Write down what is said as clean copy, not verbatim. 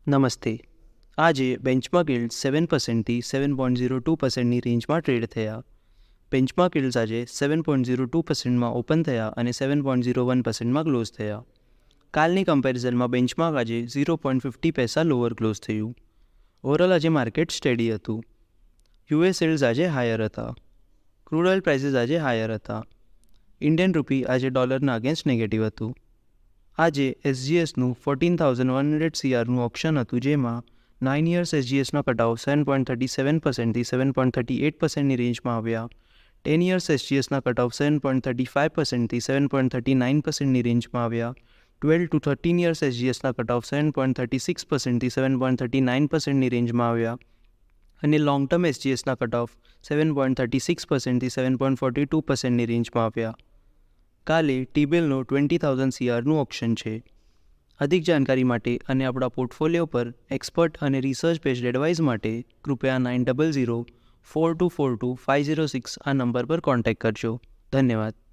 નમસ્તે. આજે benchmark yields 7%થી 7.02%ની રેન્જમાં ટ્રેડ થયા. બેન્ચમાર્ક yields આજે 7.02%માં ઓપન થયા અને 7.01%માં ક્લોઝ થયા. કાલની કમ્પેરિઝનમાં બેન્ચમાર્ક આજે 0.50 પૈસા લોઅર ક્લોઝ થયું. ઓવરઓલ આજે માર્કેટ સ્ટેડી હતું. યુએસ yields આજે હાયર હતા. ક્રૂડ ઓઇલ પ્રાઇસીસ આજે હાયર હતા. ઇન્ડિયન રૂપી આજે ડોલરના અગેન્સ્ટ નેગેટિવ હતું. આજે એસજીએસનું 14,100 CRનું ઓપ્શન હતું, જેમાં 9 years એસજીએસનો કટઓફ 7.37%થી 7.38%ની રેન્જમાં આવ્યા. 10 years એસજીએસના કટઓફ 7.35%થી 7.39%ની રેન્જમાં આવ્યા. 12 to 13 years એસજીએસના કટઓફ 7.36%થી 7.39%ની રેન્જમાં આવ્યા. અને લોંગ ટર્મ એસજીએસના કટઓફ 7.36%થી 7.42%ની રેન્જમાં આવ્યા. કાલે ટીબિલનો 20,000 CRનું ઓપ્શન છે. અધિક જાણકારી માટે અને આપણા પોર્ટફોલિયો પર એક્સપર્ટ અને રિસર્ચ બેઝડ એડવાઇસ માટે કૃપયા 9004242506 આ નંબર પર કોન્ટેક્ટ કરજો. ધન્યવાદ.